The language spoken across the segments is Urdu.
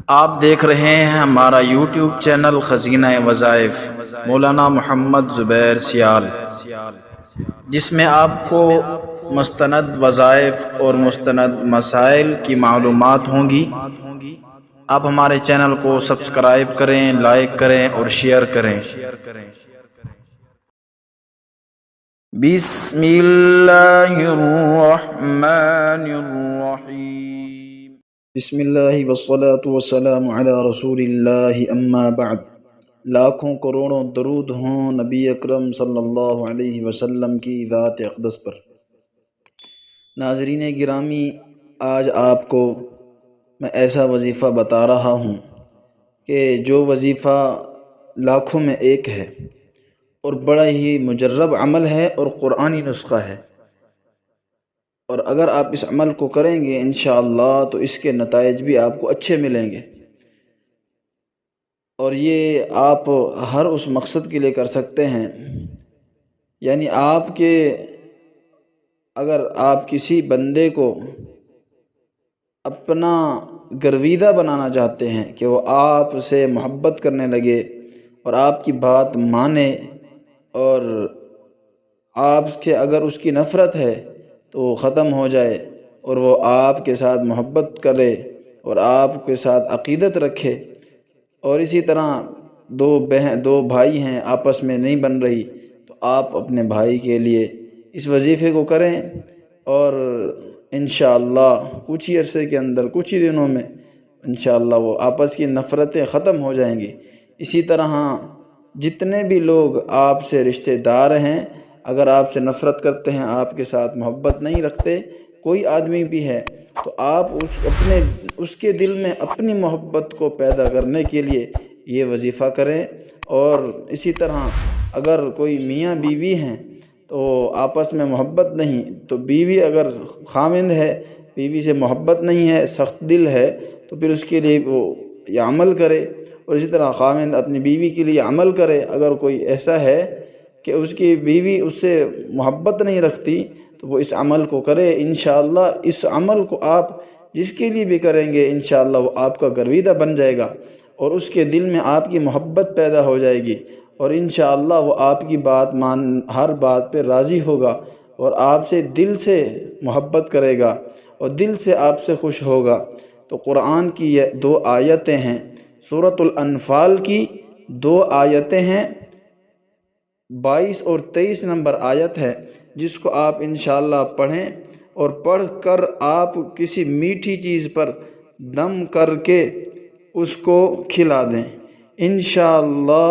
آپ دیکھ رہے ہیں ہمارا یوٹیوب چینل خزینہ وظائف مولانا محمد زبیر سیال، جس میں آپ کو مستند وظائف اور مستند مسائل کی معلومات ہوں گی۔ آپ ہمارے چینل کو سبسکرائب کریں، لائک کریں اور شیئر کریں۔ بسم اللہ الرحمن الرحیم۔ بسم اللہ والصلاة والسلام علی رسول اللہ، اما بعد۔ لاکھوں کروڑوں درود ہوں نبی اکرم صلی اللہ علیہ وسلم کی ذات اقدس پر۔ ناظرین گرامی، آج آپ کو میں ایسا وظیفہ بتا رہا ہوں کہ جو وظیفہ لاکھوں میں ایک ہے اور بڑا ہی مجرب عمل ہے اور قرآنی نسخہ ہے، اور اگر آپ اس عمل کو کریں گے انشاءاللہ تو اس کے نتائج بھی آپ کو اچھے ملیں گے، اور یہ آپ ہر اس مقصد کے لیے کر سکتے ہیں۔ یعنی اگر آپ کسی بندے کو اپنا گرویدہ بنانا چاہتے ہیں کہ وہ آپ سے محبت کرنے لگے اور آپ کی بات مانے، اور آپ کے اگر اس کی نفرت ہے تو وہ ختم ہو جائے اور وہ آپ کے ساتھ محبت کرے اور آپ کے ساتھ عقیدت رکھے، اور اسی طرح دو بھائی ہیں آپس میں نہیں بن رہی، تو آپ اپنے بھائی کے لیے اس وظیفے کو کریں، اور انشاءاللہ کچھ ہی عرصے کے اندر، کچھ ہی دنوں میں انشاءاللہ وہ آپس کی نفرتیں ختم ہو جائیں گی۔ اسی طرح جتنے بھی لوگ آپ سے رشتہ دار ہیں، اگر آپ سے نفرت کرتے ہیں، آپ کے ساتھ محبت نہیں رکھتے، کوئی آدمی بھی ہے، تو آپ اس کے دل میں اپنی محبت کو پیدا کرنے کے لیے یہ وظیفہ کریں۔ اور اسی طرح اگر کوئی میاں بیوی ہیں تو آپس میں محبت نہیں، تو بیوی اگر خاوند ہے، بیوی سے محبت نہیں ہے، سخت دل ہے، تو پھر اس کے لیے وہ یہ عمل کرے، اور اسی طرح خاوند اپنی بیوی کے لیے عمل کرے۔ اگر کوئی ایسا ہے کہ اس کی بیوی اس سے محبت نہیں رکھتی تو وہ اس عمل کو کرے۔ انشاءاللہ اس عمل کو آپ جس کے لیے بھی کریں گے انشاءاللہ وہ آپ کا گرویدہ بن جائے گا، اور اس کے دل میں آپ کی محبت پیدا ہو جائے گی، اور انشاءاللہ وہ آپ کی ہر بات پہ راضی ہوگا اور آپ سے دل سے محبت کرے گا اور دل سے آپ سے خوش ہوگا۔ تو قرآن کی یہ 2 آیتیں ہیں، سورۃ الانفال کی 2 آیتیں ہیں، 22 اور 23 نمبر آیت ہے، جس کو آپ انشاءاللہ پڑھیں، اور پڑھ کر آپ کسی میٹھی چیز پر دم کر کے اس کو کھلا دیں، انشاءاللہ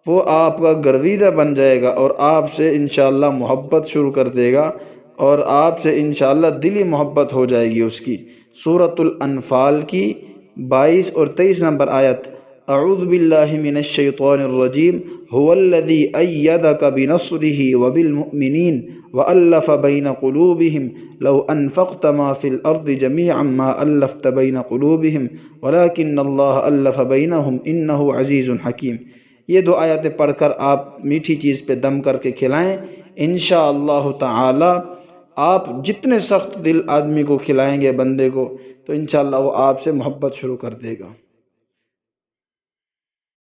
وہ آپ کا گرویدہ بن جائے گا اور آپ سے انشاءاللہ محبت شروع کر دے گا، اور آپ سے انشاءاللہ دلی محبت ہو جائے گی اس کی۔ سورۃ الانفال کی 22 اور 23 نمبر آیت۔ اعوذ باللہ من الشیطان الرجیم، هو الذی ایدک بنصرہ وبالمؤمنین وألف بین قلوبہم لو انفقت ما فی الارض جمیعا ما الفت بین قلوبہم ولکن اللہ الف بینہم انہ عزیز حکیم۔ یہ 2 آیتیں پڑھ کر آپ میٹھی چیز پہ دم کر کے کھلائیں، انشاءاللہ تعالی آپ جتنے سخت دل آدمی کو کھلائیں گے بندے کو، تو انشاءاللہ وہ آپ سے محبت شروع کر دے گا۔